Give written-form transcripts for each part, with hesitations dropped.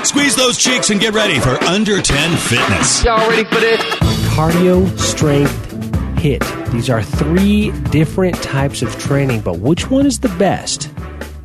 Squeeze those cheeks and get ready for Under 10 Fitness. Y'all ready for this? Cardio, strength, HIIT. These are 3 different types of training, but which one is the best?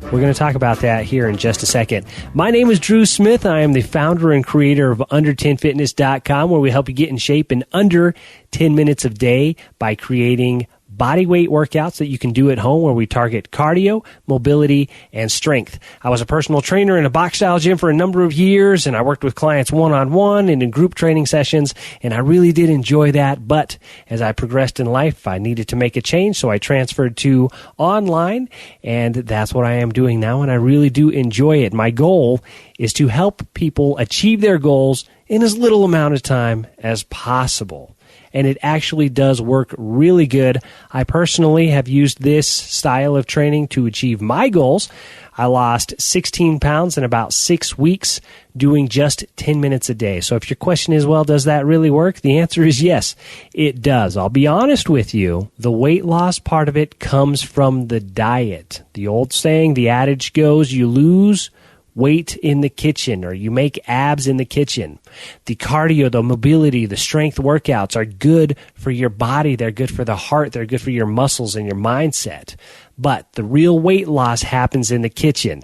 We're going to talk about that here in just a second. My name is Drew Smith. I am the founder and creator of Under10Fitness.com, where we help you get in shape in under 10 minutes a day by creating body weight workouts that you can do at home, where we target cardio, mobility, and strength. I was a personal trainer in a box style gym for a number of years, and I worked with clients one-on-one and in group training sessions, and I really did enjoy that. But as I progressed in life, I needed to make a change, so I transferred to online, and that's what I am doing now, and I really do enjoy it. My goal is to help people achieve their goals in as little amount of time as possible. And it actually does work really good. I personally have used this style of training to achieve my goals. I lost 16 pounds in about 6 weeks doing just 10 minutes a day. So if your question is, well, does that really work? The answer is yes, it does. I'll be honest with you. The weight loss part of it comes from the diet. The old saying, the adage goes, you lose weight in the kitchen, or you make abs in the kitchen. The cardio, the mobility, the strength workouts are good for your body. They're good for the heart. They're good for your muscles and your mindset. But the real weight loss happens in the kitchen.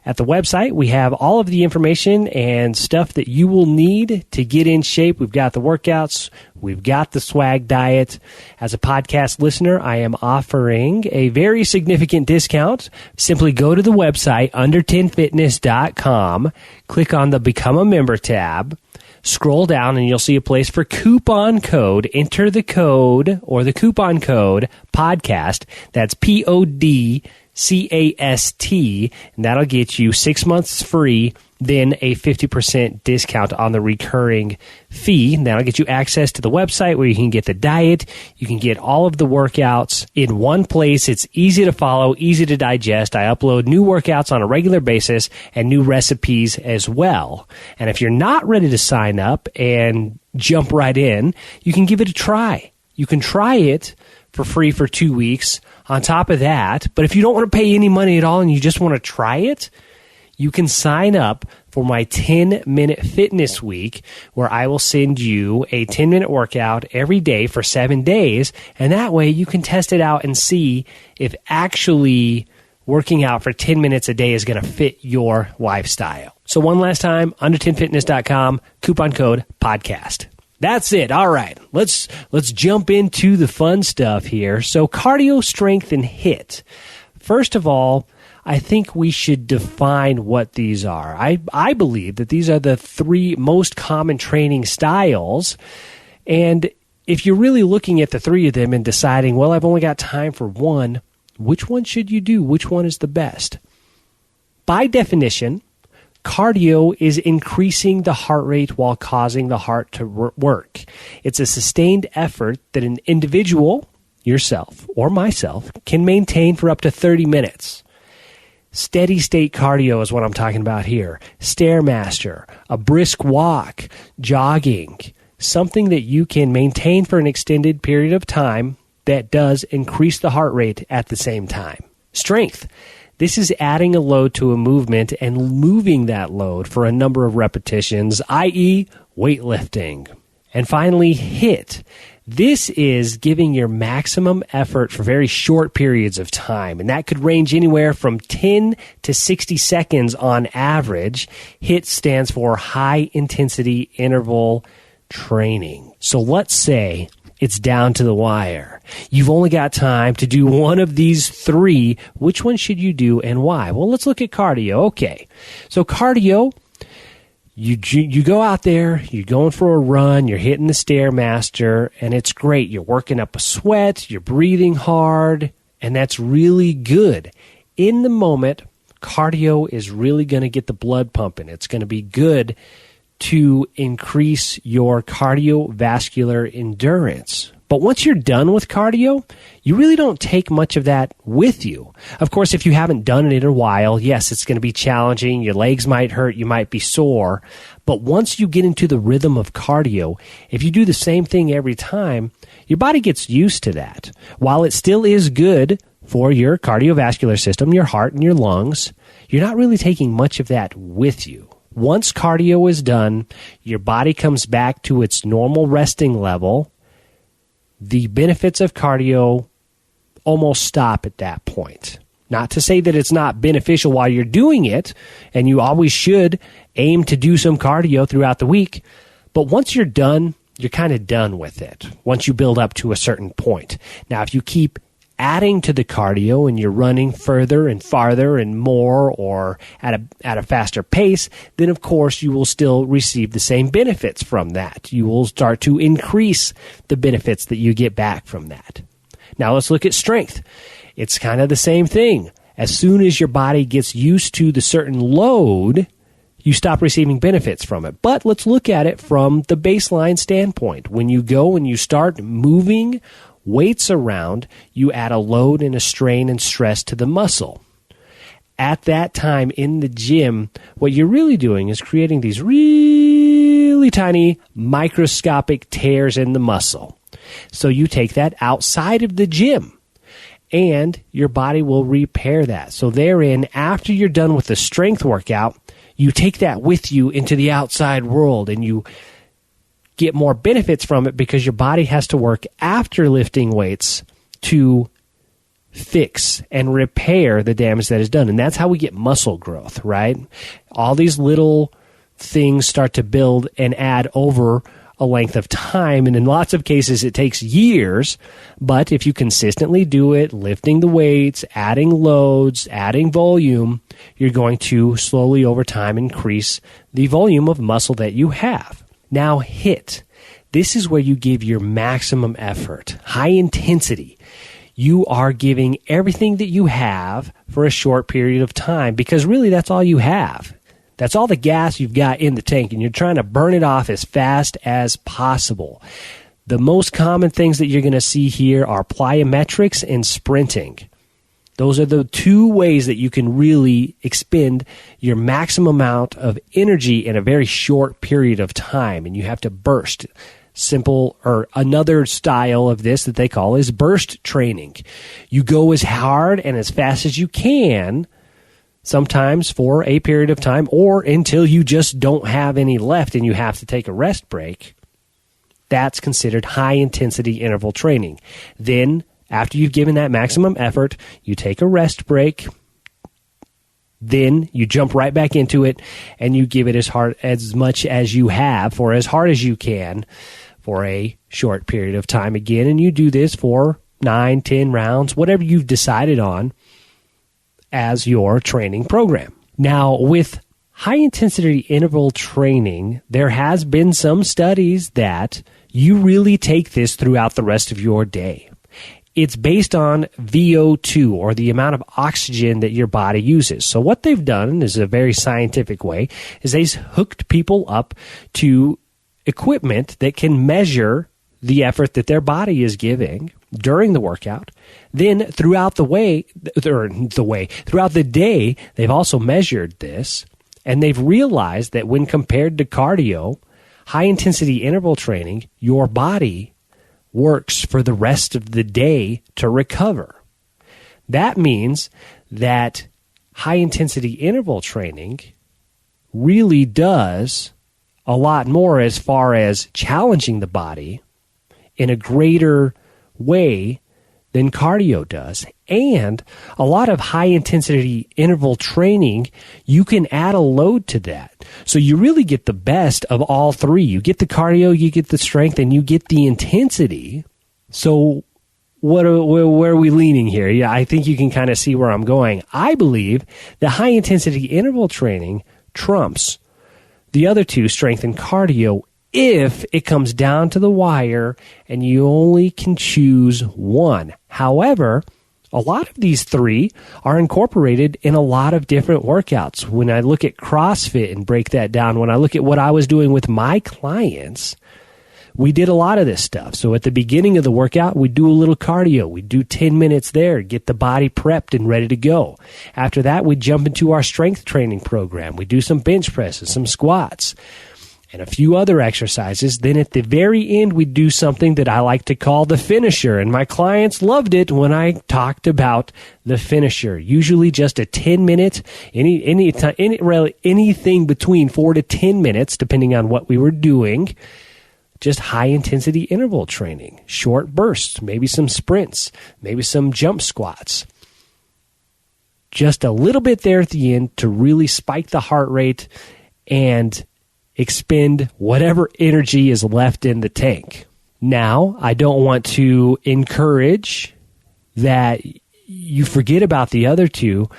At the website, we have all of the information and stuff that you will need to get in shape. We've got the workouts. We've got the swag diet. As a podcast listener, I am offering a very significant discount. Simply go to the website, under10fitness.com, click on the Become a Member tab, scroll down, and you'll see a place for coupon code. Enter the code, or the coupon code, podcast. That's PODCAST, and that'll get you 6 months free, then a 50% discount on the recurring fee. That'll get you access to the website where you can get the diet. You can get all of the workouts in one place. It's easy to follow, easy to digest. I upload new workouts on a regular basis and new recipes as well. And if you're not ready to sign up and jump right in, you can give it a try. You can try it for free for 2 weeks on top of that. But if you don't want to pay any money at all and you just want to try it, you can sign up for my 10-minute fitness week, where I will send you a 10-minute workout every day for 7 days. And that way you can test it out and see if actually working out for 10 minutes a day is going to fit your lifestyle. So one last time, under10fitness.com, coupon code podcast. That's it. All right. Let's jump into the fun stuff here. So cardio, strength, and HIIT. First of all, I think we should define what these are. I believe that these are the 3 most common training styles. And if you're really looking at the 3 of them and deciding, well, I've only got time for one, which one should you do? Which one is the best? By definition, cardio is increasing the heart rate while causing the heart to work. It's a sustained effort that an individual, yourself or myself, can maintain for up to 30 minutes. Steady state cardio is what I'm talking about here. Stairmaster, a brisk walk, jogging, something that you can maintain for an extended period of time that does increase the heart rate at the same time. Strength. This is adding a load to a movement and moving that load for a number of repetitions, i.e. weightlifting. And finally, HIIT. This is giving your maximum effort for very short periods of time, and that could range anywhere from 10 to 60 seconds on average. HIIT stands for High Intensity Interval Training. So let's say it's down to the wire. You've only got time to do one of these 3. Which one should you do and why? Well, let's look at cardio. Okay, so cardio, You go out there, you're going for a run, you're hitting the Stairmaster, and it's great. You're working up a sweat, you're breathing hard, and that's really good. In the moment, cardio is really going to get the blood pumping. It's going to be good to increase your cardiovascular endurance. But once you're done with cardio, you really don't take much of that with you. Of course, if you haven't done it in a while, yes, it's going to be challenging. Your legs might hurt. You might be sore. But once you get into the rhythm of cardio, if you do the same thing every time, your body gets used to that. While it still is good for your cardiovascular system, your heart and your lungs, you're not really taking much of that with you. Once cardio is done, your body comes back to its normal resting level. The benefits of cardio almost stop at that point. Not to say that it's not beneficial while you're doing it, and you always should aim to do some cardio throughout the week, but once you're done, you're kind of done with it once you build up to a certain point. Now, if you keep adding to the cardio and you're running further and farther and more or at a faster pace, then of course you will still receive the same benefits from that. You will start to increase the benefits that you get back from that. Now let's look at strength. It's kind of the same thing. As soon as your body gets used to the certain load, you stop receiving benefits from it. But let's look at it from the baseline standpoint. When you go and you start moving weights around, you add a load and a strain and stress to the muscle. At that time in the gym, what you're really doing is creating these really tiny microscopic tears in the muscle. So you take that outside of the gym and your body will repair that. So therein, after you're done with the strength workout, you take that with you into the outside world and you get more benefits from it because your body has to work after lifting weights to fix and repair the damage that is done. And that's how we get muscle growth, right? All these little things start to build and add over a length of time. And in lots of cases, it takes years. But if you consistently do it, lifting the weights, adding loads, adding volume, you're going to slowly over time increase the volume of muscle that you have. Now, HIIT. This is where you give your maximum effort, high intensity. You are giving everything that you have for a short period of time because really that's all you have. That's all the gas you've got in the tank, and you're trying to burn it off as fast as possible. The most common things that you're going to see here are plyometrics and sprinting. Those are the two ways that you can really expend your maximum amount of energy in a very short period of time, and you have to burst. Simple, or another style of this that they call is burst training. You go as hard and as fast as you can, sometimes for a period of time, or until you just don't have any left and you have to take a rest break. That's considered high-intensity interval training. Then, after you've given that maximum effort, you take a rest break. Then you jump right back into it and you give it as much as you have for as hard as you can for a short period of time again. And you do this for 9, 10 rounds, whatever you've decided on as your training program. Now, with high-intensity interval training, there has been some studies that you really take this throughout the rest of your day. It's based on VO2, or the amount of oxygen that your body uses. So what they've done is a very scientific way, is they've hooked people up to equipment that can measure the effort that their body is giving during the workout. Then throughout throughout the day, they've also measured this, and they've realized that when compared to cardio, high-intensity interval training, your body works for the rest of the day to recover. That means that high-intensity interval training really does a lot more as far as challenging the body in a greater way than cardio does. And a lot of high-intensity interval training, you can add a load to that. So you really get the best of all three. You get the cardio, you get the strength, and you get the intensity. So where are we leaning here? Yeah, I think you can kind of see where I'm going. I believe that high-intensity interval training trumps the other two, strength and cardio, if it comes down to the wire and you only can choose one. However, a lot of these three are incorporated in a lot of different workouts. When I look at CrossFit and break that down, when I look at what I was doing with my clients, we did a lot of this stuff. So at the beginning of the workout, we do a little cardio. We do 10 minutes there, get the body prepped and ready to go. After that, we jump into our strength training program. We do some bench presses, some squats. and a few other exercises. Then at the very end, we do something that I like to call the finisher. And my clients loved it when I talked about the finisher. Usually just a 10-minute, anything between 4 to 10 minutes, depending on what we were doing. Just high-intensity interval training, short bursts, maybe some sprints, maybe some jump squats. Just a little bit there at the end to really spike the heart rate and expend whatever energy is left in the tank. Now, I don't want to encourage that you forget about the other two,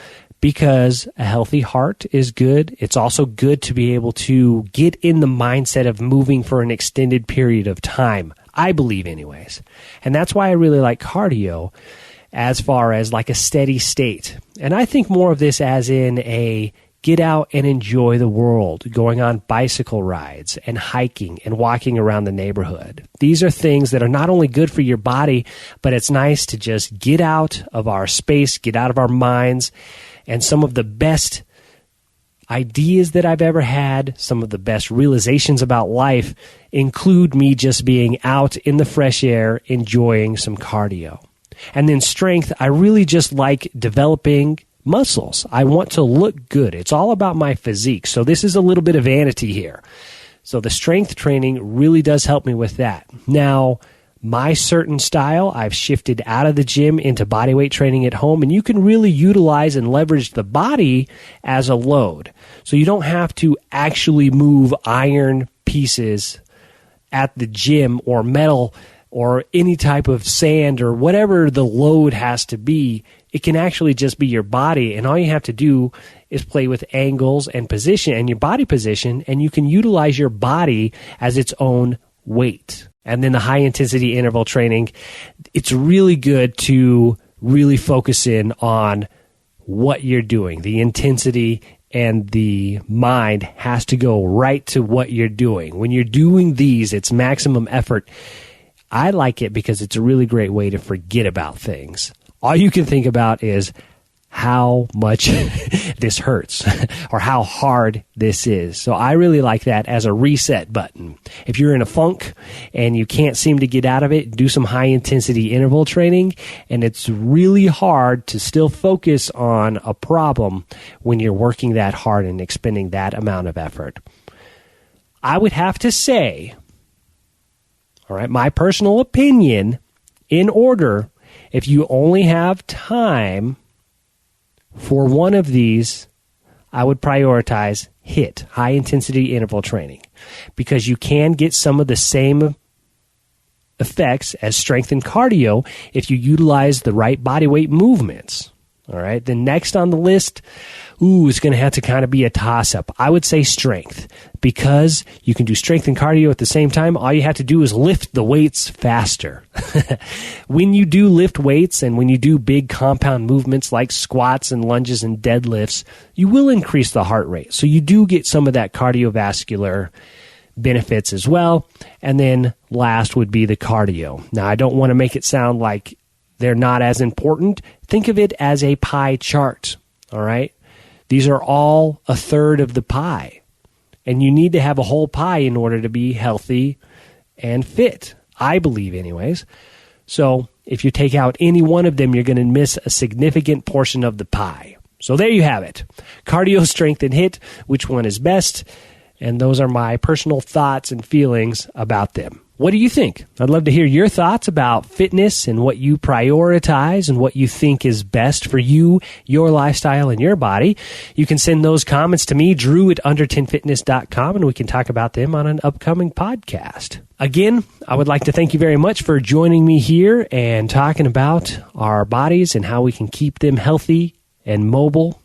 because a healthy heart is good. It's also good to be able to get in the mindset of moving for an extended period of time, I believe anyways. And that's why I really like cardio as far as like a steady state. And I think more of this as in a get out and enjoy the world, going on bicycle rides and hiking and walking around the neighborhood. These are things that are not only good for your body, but it's nice to just get out of our space, get out of our minds. And some of the best ideas that I've ever had, some of the best realizations about life include me just being out in the fresh air, enjoying some cardio. And then strength, I really just like developing muscles. I want to look good. It's all about my physique. So this is a little bit of vanity here. So the strength training really does help me with that. Now, my certain style, I've shifted out of the gym into bodyweight training at home, and you can really utilize and leverage the body as a load. So you don't have to actually move iron pieces at the gym or metal or any type of sand or whatever the load has to be. It can actually just be your body, and all you have to do is play with angles and position and your body position, and you can utilize your body as its own weight. And then the high-intensity interval training, it's really good to really focus in on what you're doing. The intensity and the mind has to go right to what you're doing. When you're doing these, it's maximum effort. I like it because it's a really great way to forget about things. All you can think about is how much this hurts or how hard this is. So I really like that as a reset button. If you're in a funk and you can't seem to get out of it, do some high-intensity interval training, and it's really hard to still focus on a problem when you're working that hard and expending that amount of effort. I would have to say, all right, my personal opinion, in order, if you only have time for one of these, I would prioritize HIIT, high-intensity interval training, because you can get some of the same effects as strength and cardio if you utilize the right body weight movements. All right, then next on the list, it's going to have to kind of be a toss-up. I would say strength, because you can do strength and cardio at the same time. All you have to do is lift the weights faster. When you do lift weights and when you do big compound movements like squats and lunges and deadlifts, you will increase the heart rate. So you do get some of that cardiovascular benefits as well. And then last would be the cardio. Now, I don't want to make it sound like they're not as important. Think of it as a pie chart, all right? These are all a third of the pie, and you need to have a whole pie in order to be healthy and fit, I believe anyways. So if you take out any one of them, you're going to miss a significant portion of the pie. So there you have it. Cardio, strength, and HIIT, which one is best? And those are my personal thoughts and feelings about them. What do you think? I'd love to hear your thoughts about fitness and what you prioritize and what you think is best for you, your lifestyle, and your body. You can send those comments to me, Drew at under10fitness.com, and we can talk about them on an upcoming podcast. Again, I would like to thank you very much for joining me here and talking about our bodies and how we can keep them healthy and mobile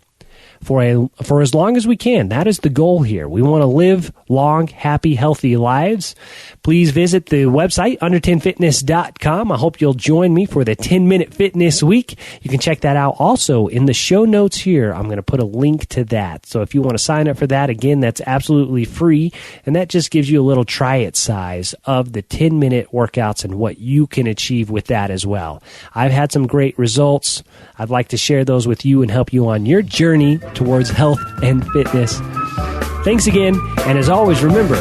for as long as we can. That is the goal here. We want to live long, happy, healthy lives. Please visit the website, under10fitness.com. I hope you'll join me for the 10-Minute Fitness Week. You can check that out also in the show notes here. I'm going to put a link to that. So if you want to sign up for that, again, that's absolutely free. And that just gives you a little try-it size of the 10-minute workouts and what you can achieve with that as well. I've had some great results. I'd like to share those with you and help you on your journey towards health and fitness. Thanks again, and as always, remember,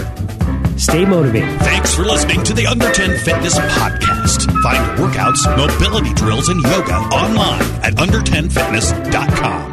Stay motivated. Thanks for listening to the Under 10 Fitness Podcast. Find workouts, mobility drills, and yoga online at under10fitness.com.